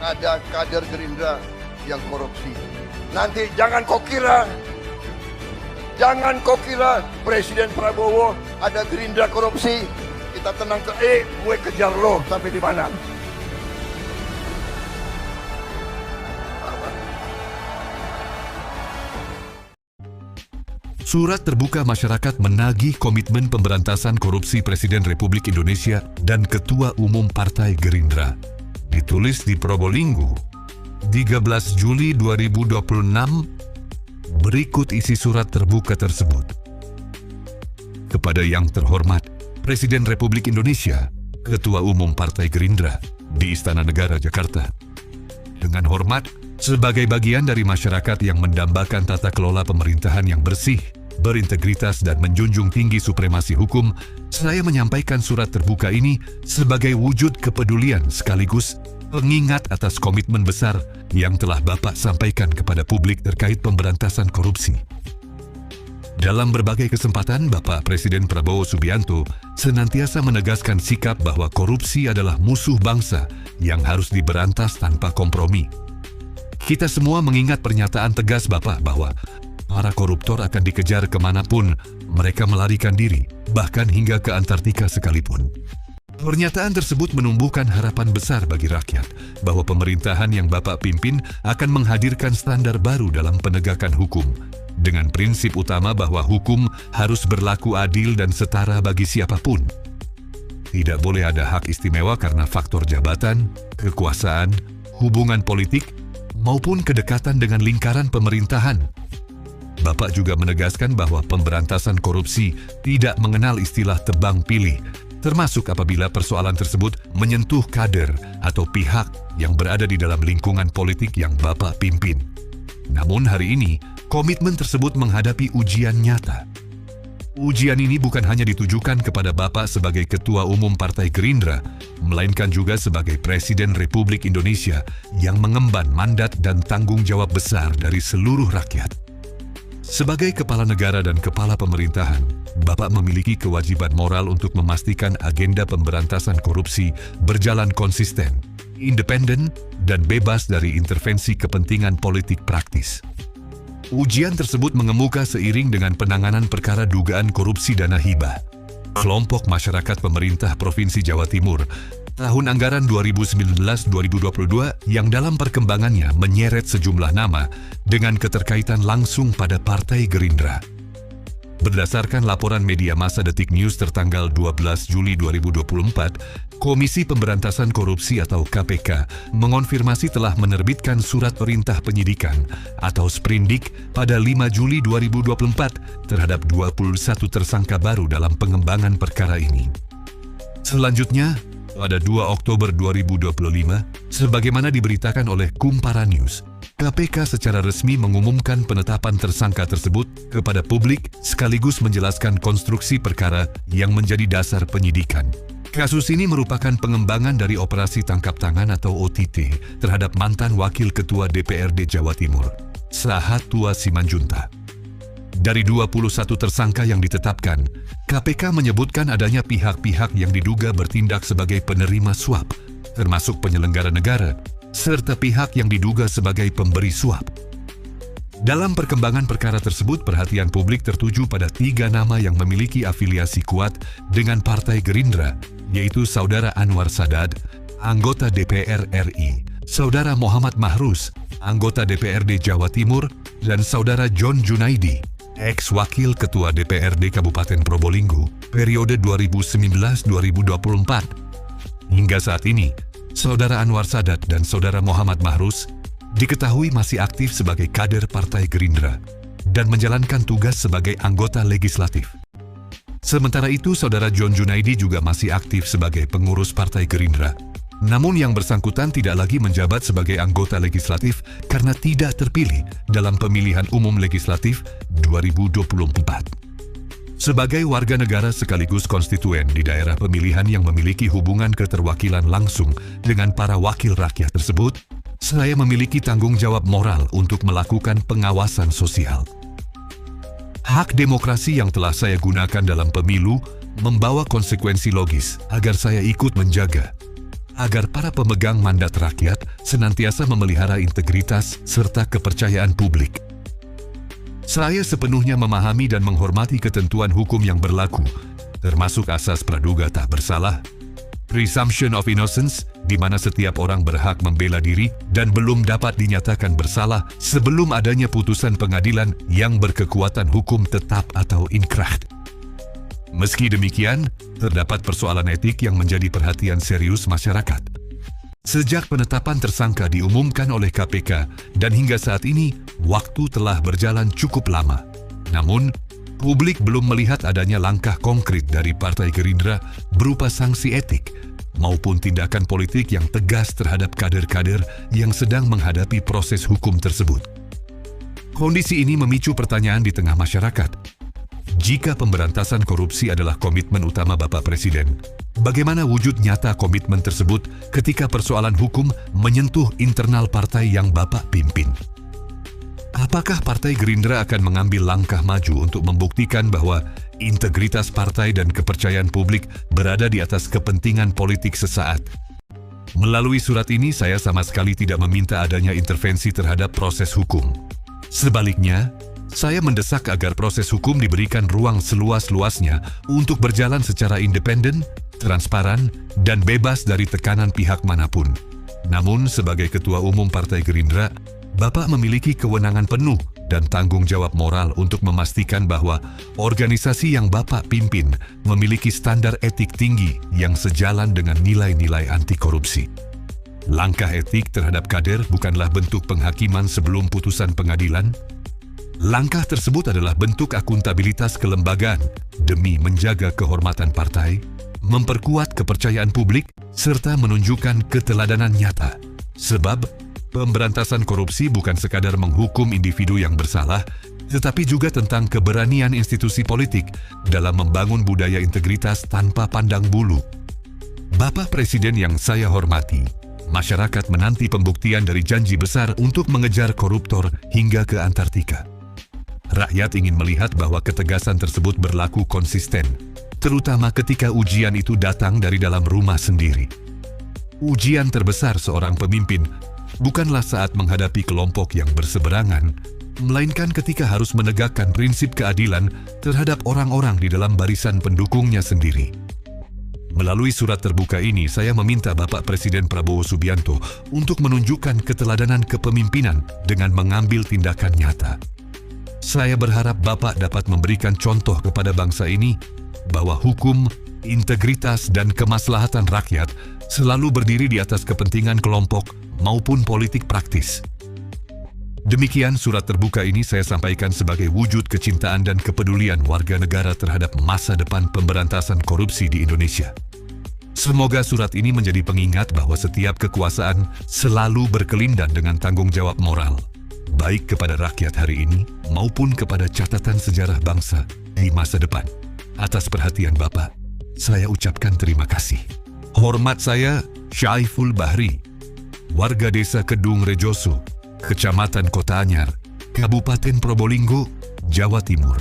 ada kader Gerindra yang korupsi. Nanti jangan kau kira Presiden Prabowo ada Gerindra korupsi. Kita tenang gue kejar lo sampai di mana. Surat terbuka masyarakat menagih komitmen pemberantasan korupsi Presiden Republik Indonesia dan Ketua Umum Partai Gerindra. Ditulis di Probolinggo, 13 Juli 2026. Berikut isi surat terbuka tersebut. Kepada yang terhormat Presiden Republik Indonesia, Ketua Umum Partai Gerindra di Istana Negara Jakarta. Dengan hormat, sebagai bagian dari masyarakat yang mendambakan tata kelola pemerintahan yang bersih, berintegritas dan menjunjung tinggi supremasi hukum, saya menyampaikan surat terbuka ini sebagai wujud kepedulian sekaligus pengingat atas komitmen besar yang telah Bapak sampaikan kepada publik terkait pemberantasan korupsi. Dalam berbagai kesempatan, Bapak Presiden Prabowo Subianto senantiasa menegaskan sikap bahwa korupsi adalah musuh bangsa yang harus diberantas tanpa kompromi. Kita semua mengingat pernyataan tegas Bapak bahwa para koruptor akan dikejar kemanapun mereka melarikan diri, bahkan hingga ke Antartika sekalipun. Pernyataan tersebut menumbuhkan harapan besar bagi rakyat bahwa pemerintahan yang Bapak pimpin akan menghadirkan standar baru dalam penegakan hukum, dengan prinsip utama bahwa hukum harus berlaku adil dan setara bagi siapapun. Tidak boleh ada hak istimewa karena faktor jabatan, kekuasaan, hubungan politik, maupun kedekatan dengan lingkaran pemerintahan. Bapak juga menegaskan bahwa pemberantasan korupsi tidak mengenal istilah tebang pilih, termasuk apabila persoalan tersebut menyentuh kader atau pihak yang berada di dalam lingkungan politik yang Bapak pimpin. Namun hari ini, komitmen tersebut menghadapi ujian nyata. Ujian ini bukan hanya ditujukan kepada Bapak sebagai Ketua Umum Partai Gerindra, melainkan juga sebagai Presiden Republik Indonesia yang mengemban mandat dan tanggung jawab besar dari seluruh rakyat. Sebagai kepala negara dan kepala pemerintahan, Bapak memiliki kewajiban moral untuk memastikan agenda pemberantasan korupsi berjalan konsisten, independen, dan bebas dari intervensi kepentingan politik praktis. Ujian tersebut mengemuka seiring dengan penanganan perkara dugaan korupsi dana hibah kelompok masyarakat pemerintah Provinsi Jawa Timur tahun anggaran 2019-2022 yang dalam perkembangannya menyeret sejumlah nama dengan keterkaitan langsung pada Partai Gerindra. Berdasarkan laporan media massa Detik News tertanggal 12 Juli 2024, Komisi Pemberantasan Korupsi atau KPK mengonfirmasi telah menerbitkan surat perintah penyidikan atau sprindik pada 5 Juli 2024 terhadap 21 tersangka baru dalam pengembangan perkara ini. Selanjutnya, pada 2 Oktober 2025, sebagaimana diberitakan oleh Kumpara News, KPK secara resmi mengumumkan penetapan tersangka tersebut kepada publik sekaligus menjelaskan konstruksi perkara yang menjadi dasar penyidikan. Kasus ini merupakan pengembangan dari operasi tangkap tangan atau OTT terhadap mantan Wakil Ketua DPRD Jawa Timur, Sahatua Simanjuntak. Dari 21 tersangka yang ditetapkan, KPK menyebutkan adanya pihak-pihak yang diduga bertindak sebagai penerima suap, termasuk penyelenggara negara, serta pihak yang diduga sebagai pemberi suap. Dalam perkembangan perkara tersebut, perhatian publik tertuju pada 3 nama yang memiliki afiliasi kuat dengan Partai Gerindra, yaitu Saudara Anwar Sadat, anggota DPR RI, Saudara Muhammad Mahrus, anggota DPRD Jawa Timur, dan Saudara John Junaidi, ex-wakil Ketua DPRD Kabupaten Probolinggo, periode 2019-2024. Hingga saat ini, Saudara Anwar Sadat dan Saudara Muhammad Mahrus diketahui masih aktif sebagai kader Partai Gerindra dan menjalankan tugas sebagai anggota legislatif. Sementara itu, Saudara John Junaidi juga masih aktif sebagai pengurus Partai Gerindra. Namun yang bersangkutan tidak lagi menjabat sebagai anggota legislatif karena tidak terpilih dalam pemilihan umum legislatif 2024. Sebagai warga negara sekaligus konstituen di daerah pemilihan yang memiliki hubungan keterwakilan langsung dengan para wakil rakyat tersebut, saya memiliki tanggung jawab moral untuk melakukan pengawasan sosial. Hak demokrasi yang telah saya gunakan dalam pemilu membawa konsekuensi logis agar saya ikut menjaga agar para pemegang mandat rakyat senantiasa memelihara integritas serta kepercayaan publik. Saya sepenuhnya memahami dan menghormati ketentuan hukum yang berlaku, termasuk asas praduga tak bersalah, presumption of innocence, di mana setiap orang berhak membela diri dan belum dapat dinyatakan bersalah sebelum adanya putusan pengadilan yang berkekuatan hukum tetap atau inkrah. Meski demikian, terdapat persoalan etik yang menjadi perhatian serius masyarakat. Sejak penetapan tersangka diumumkan oleh KPK dan hingga saat ini, waktu telah berjalan cukup lama. Namun, publik belum melihat adanya langkah konkret dari Partai Gerindra berupa sanksi etik maupun tindakan politik yang tegas terhadap kader-kader yang sedang menghadapi proses hukum tersebut. Kondisi ini memicu pertanyaan di tengah masyarakat. Jika pemberantasan korupsi adalah komitmen utama Bapak Presiden, bagaimana wujud nyata komitmen tersebut ketika persoalan hukum menyentuh internal partai yang Bapak pimpin? Apakah Partai Gerindra akan mengambil langkah maju untuk membuktikan bahwa integritas partai dan kepercayaan publik berada di atas kepentingan politik sesaat? Melalui surat ini, saya sama sekali tidak meminta adanya intervensi terhadap proses hukum. Sebaliknya, saya mendesak agar proses hukum diberikan ruang seluas-luasnya untuk berjalan secara independen, transparan, dan bebas dari tekanan pihak manapun. Namun, sebagai Ketua Umum Partai Gerindra, Bapak memiliki kewenangan penuh dan tanggung jawab moral untuk memastikan bahwa organisasi yang Bapak pimpin memiliki standar etik tinggi yang sejalan dengan nilai-nilai anti korupsi. Langkah etik terhadap kader bukanlah bentuk penghakiman sebelum putusan pengadilan. Langkah tersebut adalah bentuk akuntabilitas kelembagaan demi menjaga kehormatan partai, memperkuat kepercayaan publik, serta menunjukkan keteladanan nyata. Sebab, pemberantasan korupsi bukan sekadar menghukum individu yang bersalah, tetapi juga tentang keberanian institusi politik dalam membangun budaya integritas tanpa pandang bulu. Bapak Presiden yang saya hormati, masyarakat menanti pembuktian dari janji besar untuk mengejar koruptor hingga ke Antartika. Rakyat ingin melihat bahwa ketegasan tersebut berlaku konsisten, terutama ketika ujian itu datang dari dalam rumah sendiri. Ujian terbesar seorang pemimpin bukanlah saat menghadapi kelompok yang berseberangan, melainkan ketika harus menegakkan prinsip keadilan terhadap orang-orang di dalam barisan pendukungnya sendiri. Melalui surat terbuka ini, saya meminta Bapak Presiden Prabowo Subianto untuk menunjukkan keteladanan kepemimpinan dengan mengambil tindakan nyata. Saya berharap Bapak dapat memberikan contoh kepada bangsa ini bahwa hukum, integritas, dan kemaslahatan rakyat selalu berdiri di atas kepentingan kelompok maupun politik praktis. Demikian surat terbuka ini saya sampaikan sebagai wujud kecintaan dan kepedulian warga negara terhadap masa depan pemberantasan korupsi di Indonesia. Semoga surat ini menjadi pengingat bahwa setiap kekuasaan selalu berkelindan dengan tanggung jawab moral, baik kepada rakyat hari ini maupun kepada catatan sejarah bangsa di masa depan. Atas perhatian Bapak, saya ucapkan terima kasih. Hormat saya, Syaiful Bahri, warga desa Kedung Rejoso, Kecamatan Kota Anyar, Kabupaten Probolinggo, Jawa Timur.